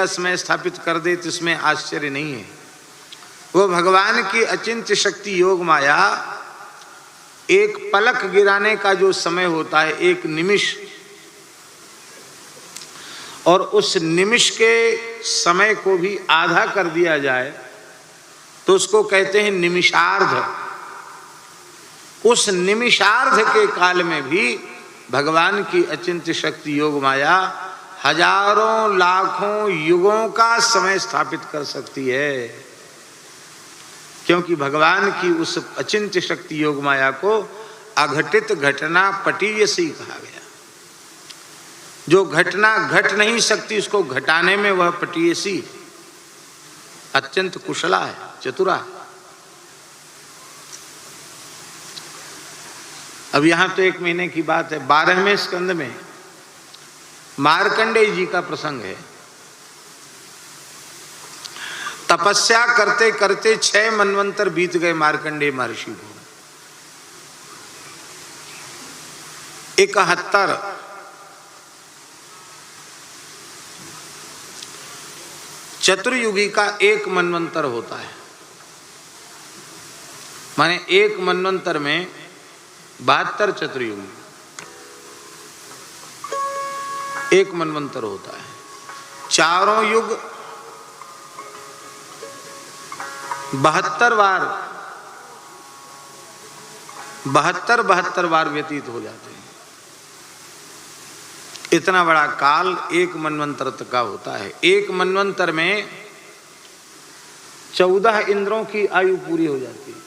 का समय स्थापित कर दे तो इसमें आश्चर्य नहीं है। वो भगवान की अचिंत्य शक्ति योग माया एक पलक गिराने का जो समय होता है, एक निमिष, और उस निमिष के समय को भी आधा कर दिया जाए तो उसको कहते हैं निमिषार्ध। उस निमिषार्ध के काल में भी भगवान की अचिंत्य शक्ति योग माया हजारों लाखों युगों का समय स्थापित कर सकती है, क्योंकि भगवान की उस अचिंत्य शक्ति योग माया को अघटित घटना पटीयसी कहा गया। जो घटना घट नहीं सकती उसको घटाने में वह पटीयसी अत्यंत कुशला है, चतुरा है। अब यहां तो 1 महीने की बात है। 12वें स्कंद में मार्कंडेय जी का प्रसंग है। तपस्या करते करते 6 मनवंतर बीत गए मार्कंडेय महर्षि को। 71 चतुर्युगी का 1 मनवंतर होता है, माने 1 मनवंतर में 72 चतुर्युगी 1 मनवंतर होता है। चारों युग 72 बार व्यतीत हो जाते हैं। इतना बड़ा काल 1 मनवंतर तक का होता है। 1 मनवंतर में 14 इंद्रों की आयु पूरी हो जाती है।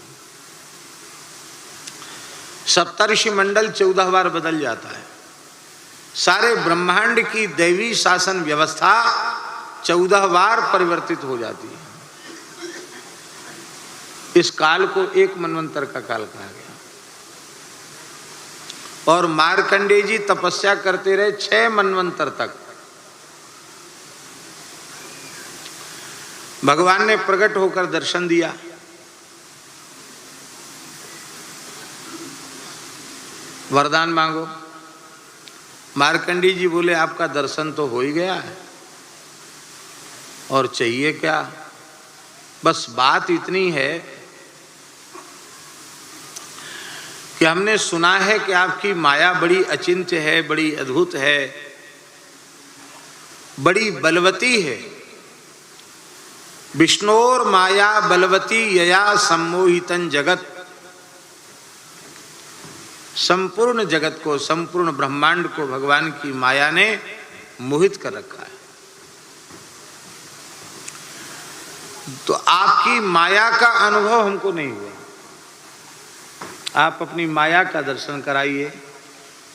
सप्तर्षि मंडल 14 बार बदल जाता है। सारे ब्रह्मांड की दैवी शासन व्यवस्था 14 बार परिवर्तित हो जाती है। इस काल को 1 मनवंतर का काल कहा गया। और मार्कंडेय जी तपस्या करते रहे 6 मनवंतर तक। भगवान ने प्रकट होकर दर्शन दिया। वरदान मांगो। मार्कंडेय जी बोले आपका दर्शन तो हो ही गया है, और चाहिए क्या? बस बात इतनी है कि हमने सुना है कि आपकी माया बड़ी अचिंत्य है, बड़ी अद्भुत है, बड़ी बलवती है। विष्णोर माया बलवती यया सम्मोहितं जगत। संपूर्ण जगत को, संपूर्ण ब्रह्मांड को भगवान की माया ने मोहित कर रखा है। तो आपकी माया का अनुभव हमको नहीं हुआ। आप अपनी माया का दर्शन कराइए।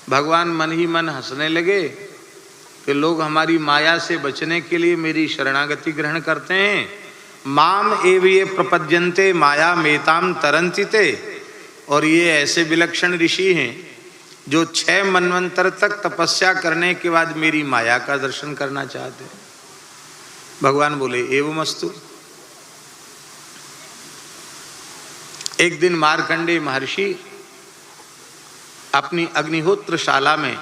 भगवान मन ही मन हंसने लगे कि लोग हमारी माया से बचने के लिए मेरी शरणागति ग्रहण करते हैं। माम एव ये प्रपद्यन्ते माया मेताम तरंतिते। और ये ऐसे विलक्षण ऋषि हैं जो 6 मनवंतर तक तपस्या करने के बाद मेरी माया का दर्शन करना चाहते हैं। भगवान बोले एवमस्तु। एक दिन मार्कंडेय महर्षि अपनी अग्निहोत्रशाला में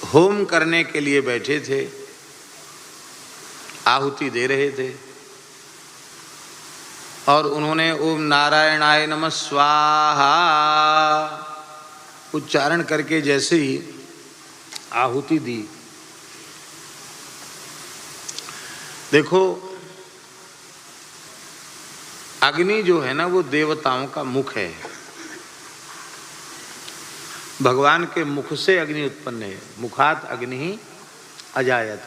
होम करने के लिए बैठे थे, आहुति दे रहे थे, और उन्होंने ओम नारायणाय नमः स्वाहा उच्चारण करके जैसे ही आहुति दी, देखो अग्नि जो है ना वो देवताओं का मुख है। भगवान के मुख से अग्नि उत्पन्न है। मुखात अग्नि ही अजायत।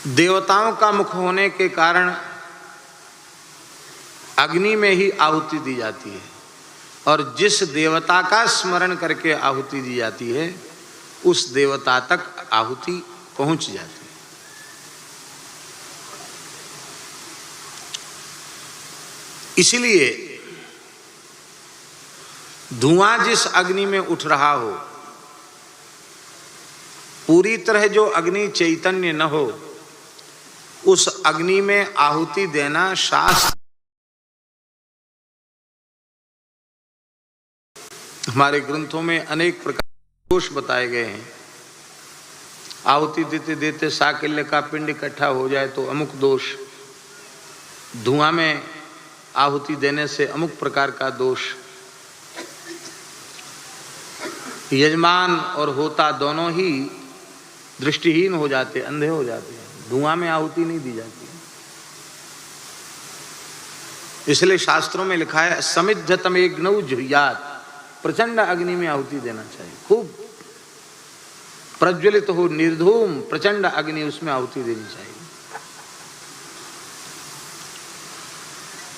देवताओं का मुख होने के कारण अग्नि में ही आहुति दी जाती है, और जिस देवता का स्मरण करके आहुति दी जाती है उस देवता तक आहुति पहुंच जाती है। इसलिए धुआं जिस अग्नि में उठ रहा हो, पूरी तरह जो अग्नि चैतन्य न हो, उस अग्नि में आहुति देना शास्त्र हमारे ग्रंथों में अनेक प्रकार के दोष बताए गए हैं। आहुति देते देते साकल्य का पिंड इकट्ठा हो जाए तो अमुक दोष, धुआं में आहुति देने से अमुक प्रकार का दोष। यजमान और होता दोनों ही दृष्टिहीन हो जाते, अंधे हो जाते हैं। धुआं में आहुति नहीं दी जाती। इसलिए शास्त्रों में लिखा है समिद्धतमेग्नौ जुह्यात्, प्रचंड अग्नि में आहुति देना चाहिए। खूब प्रज्वलित हो, निर्धूम प्रचंड अग्नि, उसमें आहुति देनी चाहिए।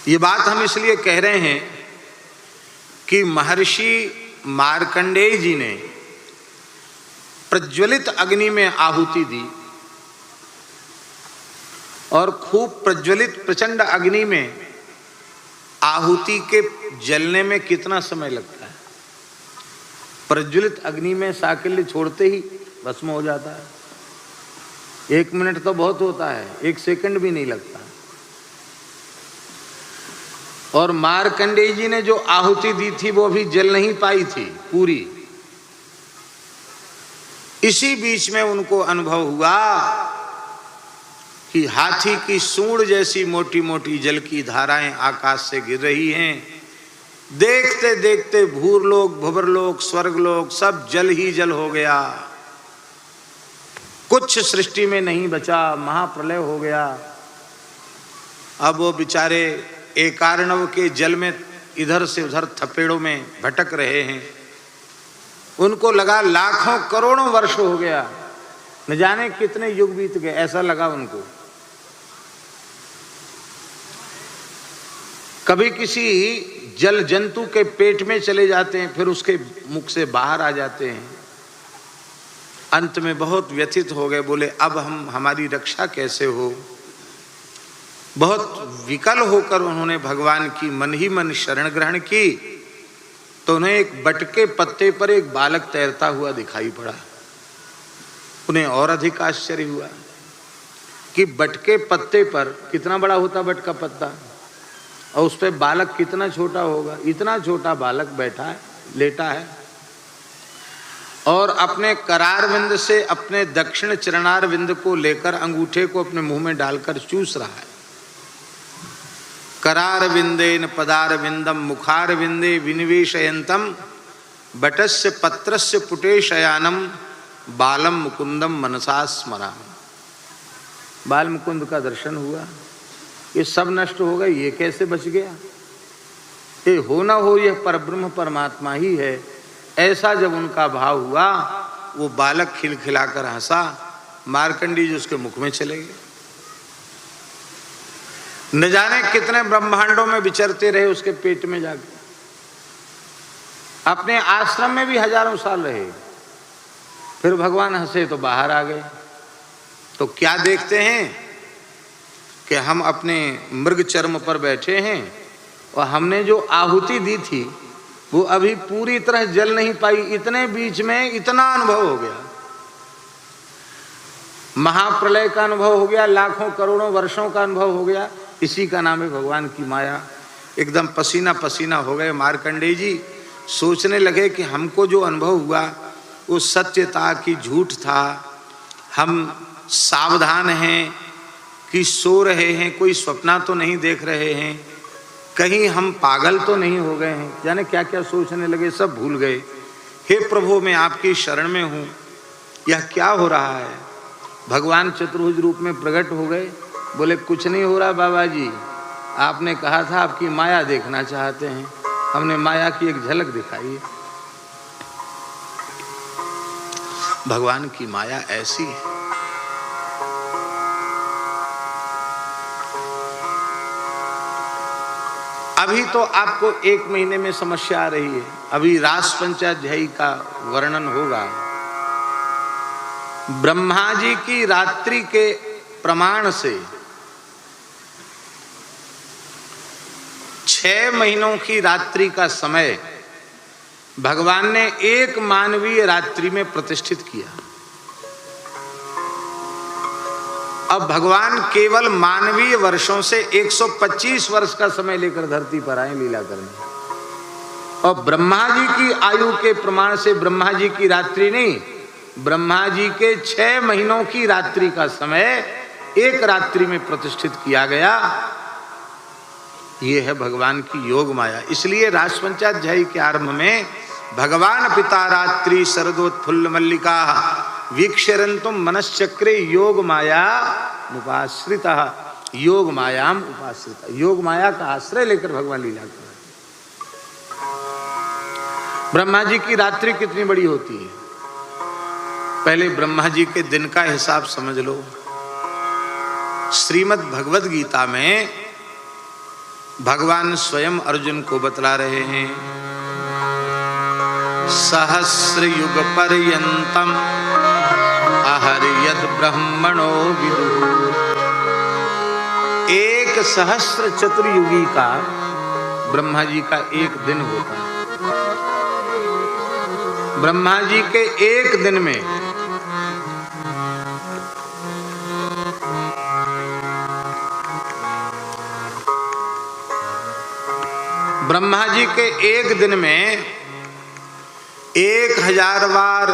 ये बात हम इसलिए कह रहे हैं कि महर्षि मार्कंडेय जी ने प्रज्वलित अग्नि में आहुति दी और खूब प्रज्वलित प्रचंड अग्नि में आहुति के जलने में कितना समय लगता है? प्रज्वलित अग्नि में साकल्य छोड़ते ही भस्म हो जाता है। 1 मिनट तो बहुत होता है, 1 सेकंड भी नहीं लगता। और मार्कंडेय जी ने जो आहुति दी थी वो अभी जल नहीं पाई थी पूरी। इसी बीच में उनको अनुभव हुआ कि हाथी की सूंड जैसी मोटी मोटी जल की धाराएं आकाश से गिर रही हैं। देखते देखते भूरलोक, भुवरलोक, स्वर्गलोक सब जल ही जल हो गया। कुछ सृष्टि में नहीं बचा, महाप्रलय हो गया। अब वो बेचारे एकार्णव के जल में इधर से उधर थपेड़ों में भटक रहे हैं। उनको लगा लाखों करोड़ों वर्ष हो गया, न जाने कितने युग बीत गए, ऐसा लगा उनको। कभी किसी जल जंतु के पेट में चले जाते हैं, फिर उसके मुख से बाहर आ जाते हैं। अंत में बहुत व्यथित हो गए, बोले अब हमारी रक्षा कैसे हो। बहुत विकल होकर उन्होंने भगवान की मन ही मन शरण ग्रहण की। तो उन्हें एक बटके पत्ते पर एक बालक तैरता हुआ दिखाई पड़ा। उन्हें और अधिक आश्चर्य हुआ कि बटके पत्ते पर कितना बड़ा होता बटका पत्ता, और उस पर बालक कितना छोटा होगा। इतना छोटा बालक बैठा है, लेटा है, और अपने करारविंद से अपने दक्षिण चरणारविंद को लेकर अंगूठे को अपने मुंह में डालकर चूस रहा है। करारविंदेन पदारविंदम मुखारविंदे विनिवेशयन्तम बटस्य पत्रस्य पुटे शयानम बालम मुकुंदम मनसा स्मरामि। बाल मुकुंद का दर्शन हुआ। ये सब नष्ट हो गए, ये कैसे बच गया? ये हो ना हो, यह परब्रह्म परमात्मा ही है। ऐसा जब उनका भाव हुआ, वो बालक खिलखिलाकर हंसा। मार्कंडेय जी उसके मुख में चले गए। न जाने कितने ब्रह्मांडों में विचरते रहे उसके पेट में जाके। अपने आश्रम में भी हजारों साल रहे। फिर भगवान हंसे तो बाहर आ गए। तो क्या देखते हैं कि हम अपने मृग चर्म पर बैठे हैं और हमने जो आहुति दी थी वो अभी पूरी तरह जल नहीं पाई। इतने बीच में इतना अनुभव हो गया, महाप्रलय का अनुभव हो गया, लाखों करोड़ों वर्षों का अनुभव हो गया। इसी का नाम है भगवान की माया। एकदम पसीना पसीना हो गए मार्कंडेय जी। सोचने लगे कि हमको जो अनुभव हुआ वो सत्य था कि झूठ था। हम सावधान हैं कि सो रहे हैं, कोई स्वप्ना तो नहीं देख रहे हैं, कहीं हम पागल तो नहीं हो गए हैं। जाने क्या क्या सोचने लगे, सब भूल गए। हे प्रभु, मैं आपकी शरण में हूँ, यह क्या हो रहा है? भगवान चतुर्भुज रूप में प्रकट हो गए। बोले कुछ नहीं हो रहा बाबा जी, आपने कहा था आपकी माया देखना चाहते हैं, हमने माया की एक झलक दिखाई। भगवान की माया ऐसी है। अभी तो आपको 1 महीने में समस्या आ रही है। अभी रास पंचाध्यायी का वर्णन होगा। ब्रह्मा जी की रात्रि के प्रमाण से 6 महीनों की रात्रि का समय भगवान ने 1 मानवीय रात्रि में प्रतिष्ठित किया। और भगवान केवल मानवीय वर्षों से 125 वर्ष का समय लेकर धरती पर आए लीला करने। और ब्रह्मा जी की आयु के प्रमाण से ब्रह्मा जी की रात्रि नहीं, ब्रह्मा जी के 6 महीनों की रात्रि का समय एक रात्रि में प्रतिष्ठित किया गया। ये है भगवान की योग माया। इसलिए रासपंचाध्यायी के आरंभ में भगवान पिता रात्रि शरदोत्फुल्ल मल्लिका वीक्षरंतुम मनश्चक्रे योग माया उपाश्रिता, योग मायाम उपाश्रिता, योग माया का आश्रय लेकर भगवान लीला कर रहे हैं। ब्रह्मा जी की रात्रि कितनी बड़ी होती है, पहले ब्रह्मा जी के दिन का हिसाब समझ लो। श्रीमद् भगवद गीता में भगवान स्वयं अर्जुन को बतला रहे हैं, सहस्र युग पर्यंतम अहर्यत ब्रह्मणो विदुः। 1 सहस्र चतुर्युगी का ब्रह्मा जी का एक दिन होता है। ब्रह्मा जी के एक दिन में ब्रह्मा जी के एक दिन में 1000 बार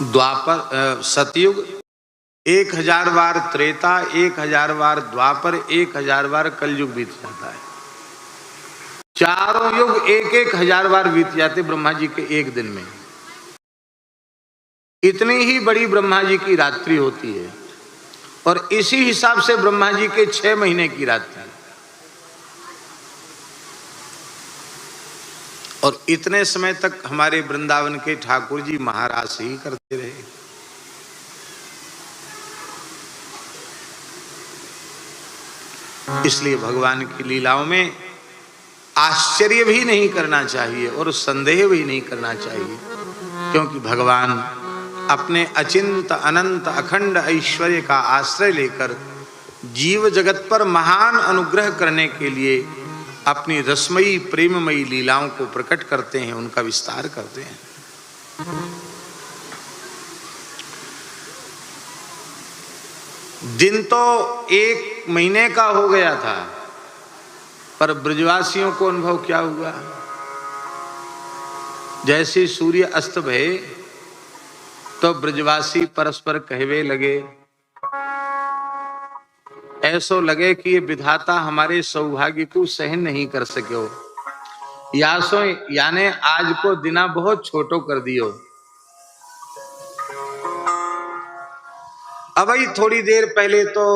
द्वापर सतयुग, 1000 बार त्रेता, 1000 बार द्वापर, 1000 बार कलयुग बीत जाता है। चारों युग 1000 बार बीत जाते ब्रह्मा जी के एक दिन में। इतनी ही बड़ी ब्रह्मा जी की रात्रि होती है। और इसी हिसाब से ब्रह्मा जी के 6 महीने की रात्रि। और इतने समय तक हमारे वृंदावन के ठाकुर जी महाराज ही करते रहे। इसलिए भगवान की लीलाओं में आश्चर्य भी नहीं करना चाहिए और संदेह भी नहीं करना चाहिए, क्योंकि भगवान अपने अचिंत अनंत अखंड ऐश्वर्य का आश्रय लेकर जीव जगत पर महान अनुग्रह करने के लिए अपनी रसमयी प्रेममयी लीलाओं को प्रकट करते हैं, उनका विस्तार करते हैं। दिन तो 1 महीने का हो गया था, पर ब्रजवासियों को अनुभव क्या हुआ? जैसे सूर्य अस्त भये तो ब्रजवासी परस्पर कहवे लगे, ऐसो लगे कि ये विधाता हमारे सौभाग्य को सहन नहीं कर सके, यासो याने आज को दिना बहुत छोटो कर दियो। अब ही थोड़ी देर पहले तो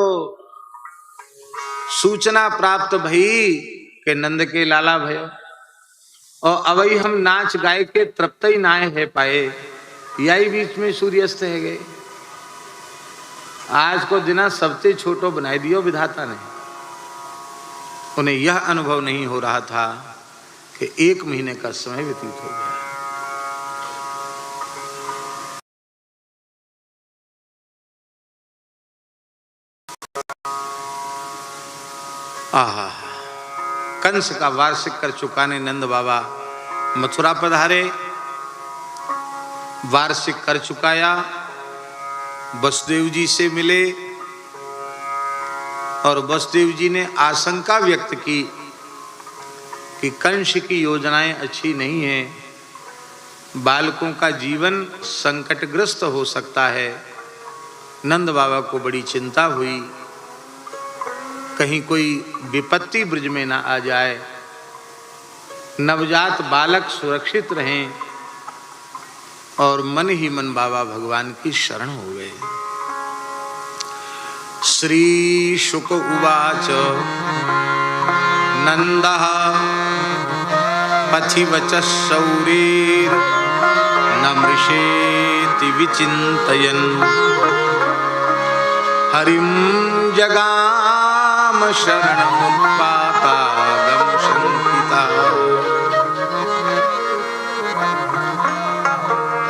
सूचना प्राप्त भई के नंद के लाला भयो, और अब ही हम नाच गाय के तृप्त ही नाय है पाए, यही बीच में सूर्यास्त है गए। आज को दिना सबसे छोटो बनाई दियो विधाता ने। उन्हें यह अनुभव नहीं हो रहा था कि 1 महीने का समय व्यतीत हो गया। आहा, कंस का वार्षिक कर चुकाने नंद बाबा मथुरा पधारे, वार्षिक कर चुकाया, वसुदेव जी से मिले और वसुदेव जी ने आशंका व्यक्त की कि कंस की योजनाएं अच्छी नहीं हैं, बालकों का जीवन संकटग्रस्त हो सकता है। नंद बाबा को बड़ी चिंता हुई, कहीं कोई विपत्ति ब्रज में ना आ जाए, नवजात बालक सुरक्षित रहें। और मन ही मन बाबा भगवान की शरण हो गए। श्री शुक उवाच नंदः पथिवचः शौरीर न मृषेति विचिन्तयन् हरिं जगाम शरणमुत्पातागम शंकिता।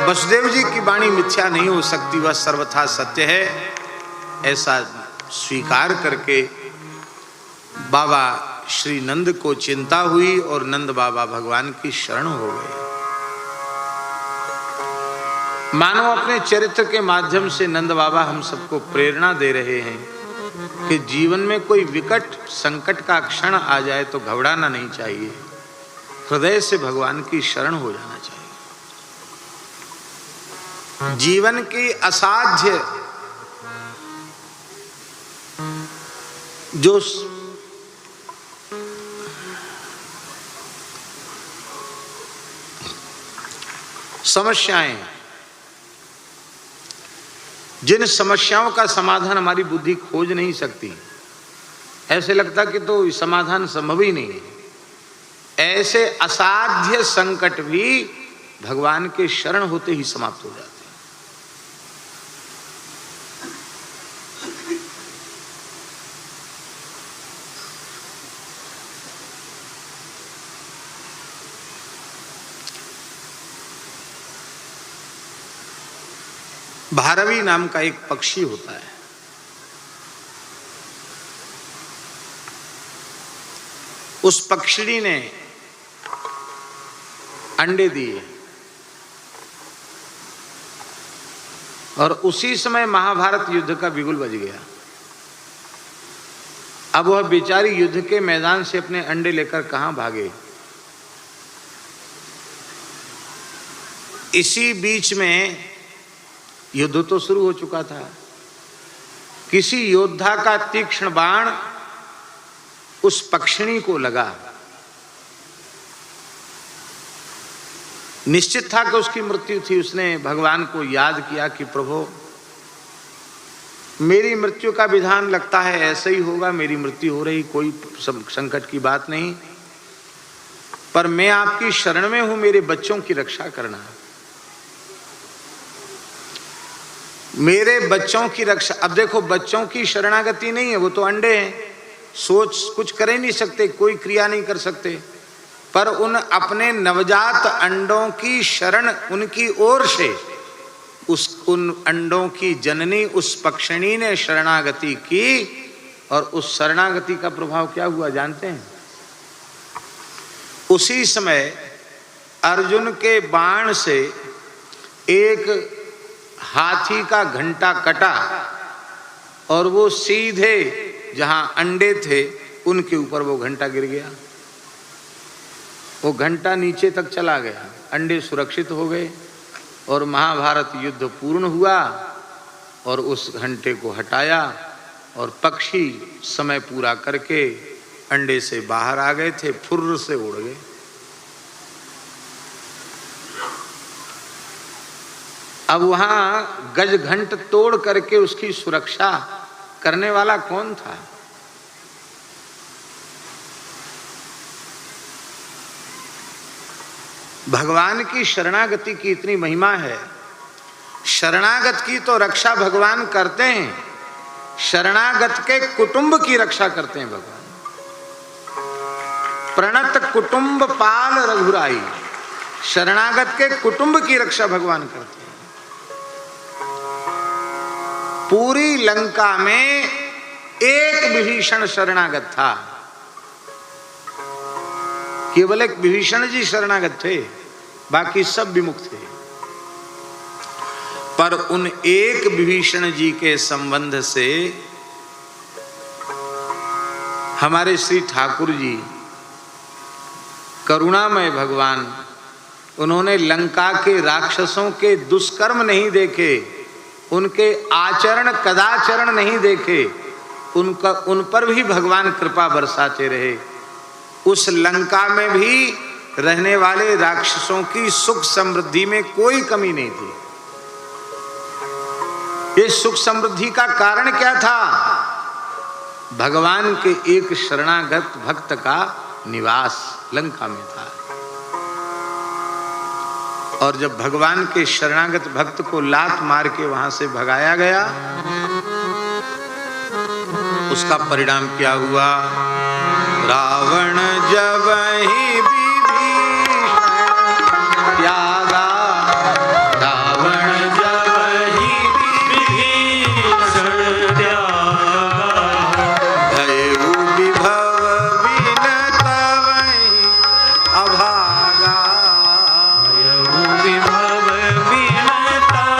वसुदेव जी की वाणी मिथ्या नहीं हो सकती, वह सर्वथा सत्य है, ऐसा स्वीकार करके बाबा श्री नंद को चिंता हुई और नंद बाबा भगवान की शरण हो गए। मानो अपने चरित्र के माध्यम से नंद बाबा हम सबको प्रेरणा दे रहे हैं कि जीवन में कोई विकट संकट का क्षण आ जाए तो घबराना नहीं चाहिए, हृदय से भगवान की शरण हो जाना चाहिए। जीवन की असाध्य जो समस्याएं, जिन समस्याओं का समाधान हमारी बुद्धि खोज नहीं सकती, ऐसे लगता कि तो समाधान संभव ही नहीं है, ऐसे असाध्य संकट भी भगवान के शरण होते ही समाप्त हो जाते हैं। भारवी नाम का एक पक्षी होता है, उस पक्षी ने अंडे दिए और उसी समय महाभारत युद्ध का बिगुल बज गया। अब वह बेचारी युद्ध के मैदान से अपने अंडे लेकर कहां भागे। इसी बीच में युद्ध तो शुरू हो चुका था। किसी योद्धा का तीक्ष्ण बाण उस पक्षिणी को लगा। निश्चित था कि उसकी मृत्यु थी। उसने भगवान को याद किया कि प्रभु, मेरी मृत्यु का विधान लगता है ऐसे ही होगा, मेरी मृत्यु हो रही, कोई संकट की बात नहीं, पर मैं आपकी शरण में हूं, मेरे बच्चों की रक्षा करना, मेरे बच्चों की रक्षा। अब देखो, बच्चों की शरणागति नहीं है, वो तो अंडे हैं, सोच कुछ कर ही नहीं सकते, कोई क्रिया नहीं कर सकते, पर उन अपने नवजात अंडों की शरण उनकी ओर से उन अंडों की जननी उस पक्षिणी ने शरणागति की। और उस शरणागति का प्रभाव क्या हुआ जानते हैं? उसी समय अर्जुन के बाण से एक हाथी का घंटा कटा और वो सीधे जहां अंडे थे उनके ऊपर वो घंटा गिर गया। वो घंटा नीचे तक चला गया, अंडे सुरक्षित हो गए और महाभारत युद्ध पूर्ण हुआ। और उस घंटे को हटाया और पक्षी समय पूरा करके अंडे से बाहर आ गए थे, फुर्र से उड़ गए। अब वहां गज घंट तोड़ करके उसकी सुरक्षा करने वाला कौन था? भगवान की शरणागति की इतनी महिमा है। शरणागत की तो रक्षा भगवान करते हैं, शरणागत के कुटुंब की रक्षा करते हैं भगवान। प्रणत कुटुंब पाल रघुराई, शरणागत के कुटुंब की रक्षा भगवान करते हैं। पूरी लंका में एक विभीषण शरणागत था, केवल एक विभीषण जी शरणागत थे, बाकी सब विमुख थे। पर उन एक विभीषण जी के संबंध से हमारे श्री ठाकुर जी करुणामय भगवान, उन्होंने लंका के राक्षसों के दुष्कर्म नहीं देखे, उनके आचरण कदाचरण नहीं देखे, उन पर भी भगवान कृपा बरसाते रहे। उस लंका में भी रहने वाले राक्षसों की सुख समृद्धि में कोई कमी नहीं थी। ये सुख समृद्धि का कारण क्या था? भगवान के एक शरणागत भक्त का निवास लंका में था। और जब भगवान के शरणागत भक्त को लात मार के वहां से भगाया गया, उसका परिणाम क्या हुआ? रावण जब ही विभीषण त्यागा, रावण जब ही विभीषण त्यागा, भयउ विभव बिन तवहि अभागा, भयउ विभव बिन तवहि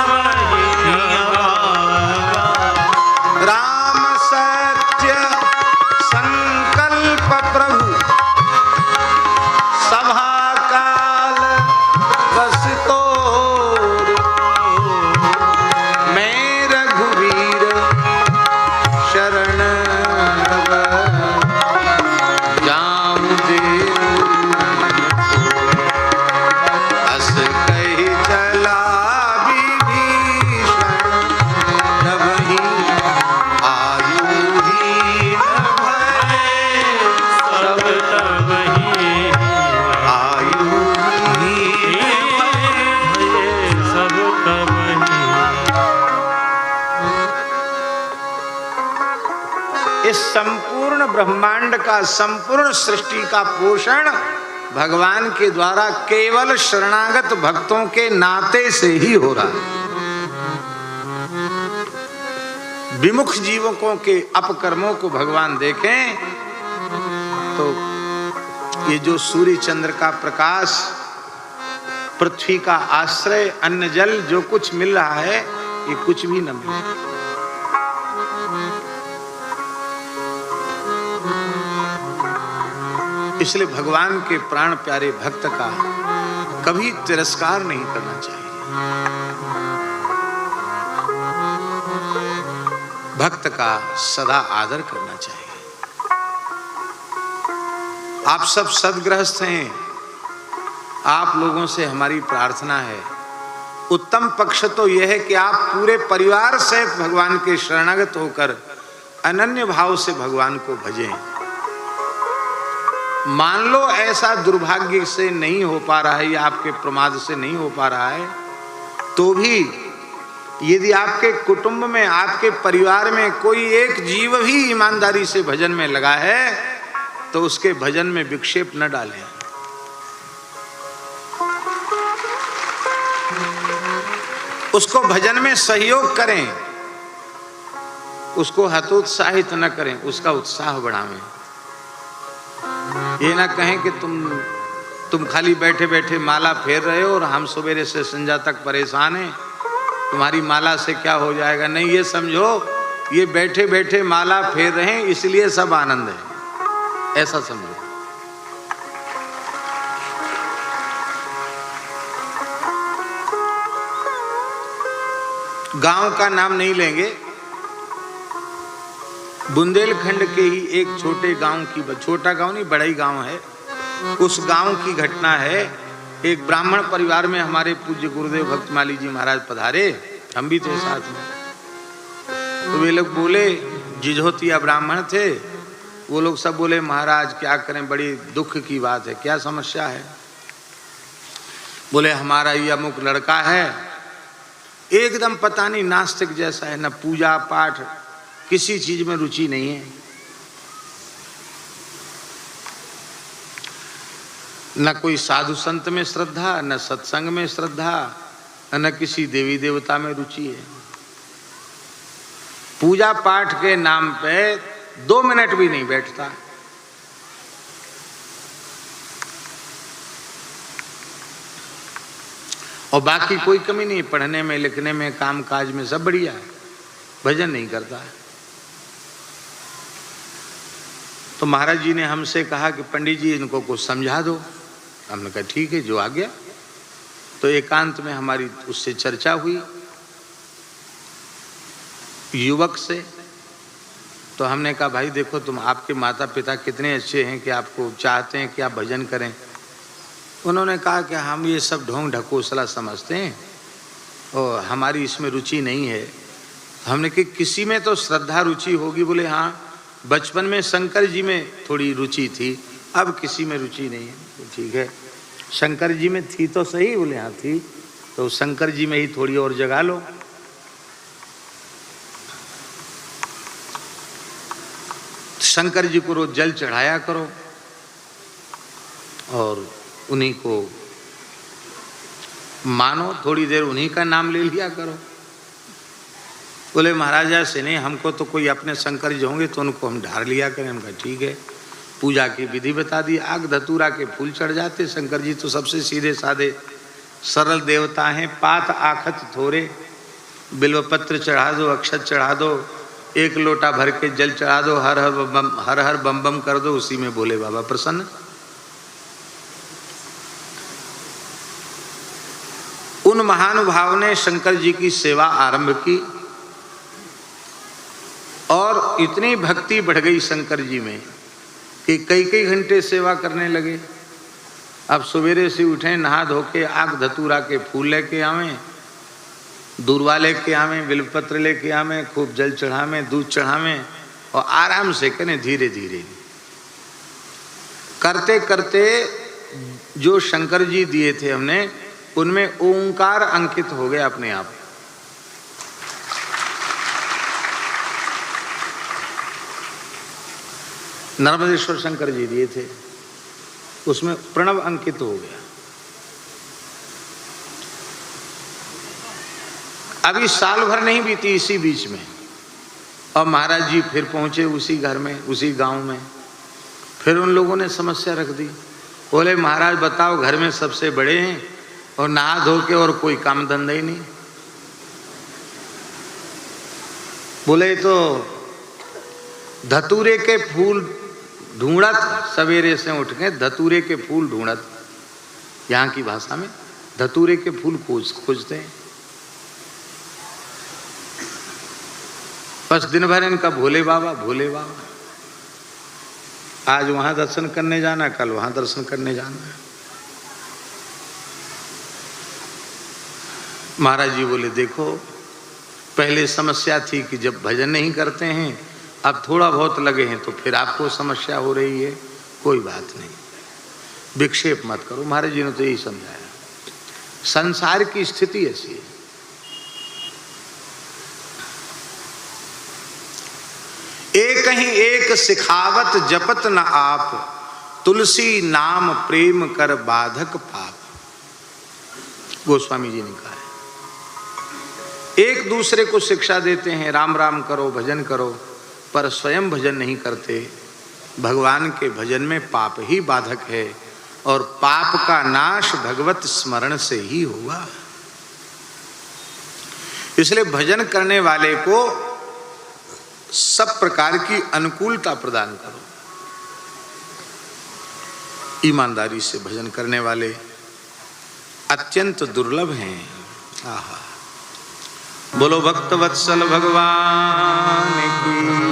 इस संपूर्ण ब्रह्मांड का, संपूर्ण सृष्टि का पोषण भगवान के द्वारा केवल शरणागत भक्तों के नाते से ही हो रहा है। विमुख जीवकों के अपकर्मों को भगवान देखें तो ये जो सूर्य चंद्र का प्रकाश, पृथ्वी का आश्रय, अन्न जल जो कुछ मिल रहा है, ये कुछ भी न मिले। इसलिए भगवान के प्राण प्यारे भक्त का कभी तिरस्कार नहीं करना चाहिए। भक्त का सदा आदर करना चाहिए। आप सब सद्गृहस्थ हैं, आप लोगों से हमारी प्रार्थना है, उत्तम पक्ष तो यह है कि आप पूरे परिवार से भगवान के शरणागत होकर अनन्य भाव से भगवान को भजें। मान लो ऐसा दुर्भाग्य से नहीं हो पा रहा है या आपके प्रमाद से नहीं हो पा रहा है, तो भी यदि आपके कुटुंब में, आपके परिवार में कोई एक जीव भी ईमानदारी से भजन में लगा है, तो उसके भजन में विक्षेप न डालें। उसको भजन में सहयोग करें, उसको हतोत्साहित न करें, उसका उत्साह बढ़ावें। ये ना कहें कि तुम खाली बैठे बैठे माला फेर रहे हो और हम सवेरे से संध्या तक परेशान हैं, तुम्हारी माला से क्या हो जाएगा। नहीं, ये समझो ये बैठे बैठे माला फेर रहे हैं इसलिए सब आनंद है, ऐसा समझो। गांव का नाम नहीं लेंगे, बुंदेलखंड के ही एक छोटे गांव की, छोटा गांव नहीं बड़ा ही गांव है, उस गांव की घटना है। एक ब्राह्मण परिवार में हमारे पूज्य गुरुदेव भक्तमाली जी महाराज पधारे, हम भी थे साथ में। तो वे लोग बोले, जिझोतिया ब्राह्मण थे, वो लोग सब बोले महाराज क्या करें, बड़ी दुख की बात है, क्या समस्या है। बोले हमारा ये अमुक लड़का है, एकदम पता नहीं नास्तिक जैसा है, न पूजा पाठ किसी चीज में रुचि नहीं है, न कोई साधु संत में श्रद्धा, न सत्संग में श्रद्धा, न किसी देवी देवता में रुचि है। पूजा पाठ के नाम पे 2 मिनट भी नहीं बैठता। और बाकी कोई कमी नहीं, पढ़ने में, लिखने में, काम काज में सब बढ़िया है, भजन नहीं करता है। तो महाराज जी ने हमसे कहा कि पंडित जी इनको कुछ समझा दो। हमने कहा ठीक है, जो आ गया। तो एकांत में हमारी उससे चर्चा हुई युवक से। तो हमने कहा भाई देखो, तुम, आपके माता पिता कितने अच्छे हैं कि आपको चाहते हैं कि आप भजन करें। उन्होंने कहा कि हम ये सब ढोंग ढकोसला समझते हैं और हमारी इसमें रुचि नहीं है। हमने कि किसी में तो श्रद्धा रुचि होगी। बोले हाँ, बचपन में शंकर जी में थोड़ी रुचि थी, अब किसी में रुचि नहीं है। तो ठीक है, शंकर जी में थी तो सही। बोले हाँ थी, तो शंकर जी में ही थोड़ी और जगा लो। शंकर जी को रोज जल चढ़ाया करो और उन्हीं को मानो, थोड़ी देर उन्हीं का नाम ले लिया करो। बोले महाराज ऐसे नहीं, हमको तो कोई अपने शंकर जी होंगे तो उनको हम ढार लिया करें। हम कहा ठीक है। पूजा की विधि बता दी, आग धतूरा के फूल चढ़ जाते। शंकर जी तो सबसे सीधे साधे सरल देवता हैं। पात आखत थोरे, बिल्वपत्र चढ़ा दो, अक्षत चढ़ा दो, 1 लोटा भर के जल चढ़ा दो, हर हर बम बम कर दो, उसी में बोले बाबा प्रसन्न। उन महानुभाव ने शंकर जी की सेवा आरंभ की और इतनी भक्ति बढ़ गई शंकर जी में कि कई कई घंटे सेवा करने लगे। अब सवेरे से उठे, नहा धो के आग धतूरा के फूल लेके आवें, दूरवा लेके आवें, बिल्वपत्र लेके आवें, खूब जल चढ़ावें, दूध चढ़ावें और आराम से करें, धीरे धीरे। करते करते जो शंकर जी दिए थे हमने, उनमें ओंकार अंकित हो गया अपने आप। नर्मदेश्वर शंकर जी दिए थे, उसमें प्रणव अंकित हो गया। अभी साल भर नहीं बीती इसी बीच में, और महाराज जी फिर पहुंचे उसी घर में, उसी गांव में। फिर उन लोगों ने समस्या रख दी। बोले महाराज बताओ, घर में सबसे बड़े हैं और नहा धो के और कोई काम धंधा ही नहीं। बोले तो धतूरे के फूल ढूंढत, सवेरे से उठ के धतूरे के फूल ढूंढत, यहाँ की भाषा में धतूरे के फूल खोजते हैं। बस दिन भर इनका भोले बाबा भोले बाबा, आज वहां दर्शन करने जाना, कल वहां दर्शन करने जाना। महाराज जी बोले देखो, पहले समस्या थी कि जब भजन नहीं करते हैं, अब थोड़ा बहुत लगे हैं तो फिर आपको समस्या हो रही है, कोई बात नहीं, विक्षेप मत करो। महाराज जी ने तो यही समझाया, संसार की स्थिति ऐसी है। एक ही एक सिखावत जपत न आप, तुलसी नाम प्रेम कर बाधक पाप। गोस्वामी जी ने कहा है, एक दूसरे को शिक्षा देते हैं, राम राम करो, भजन करो, पर स्वयं भजन नहीं करते। भगवान के भजन में पाप ही बाधक है, और पाप का नाश भगवत स्मरण से ही होगा। इसलिए भजन करने वाले को सब प्रकार की अनुकूलता प्रदान करो। ईमानदारी से भजन करने वाले अत्यंत दुर्लभ हैं। आहा, बोलो भक्त वत्सल भगवान की।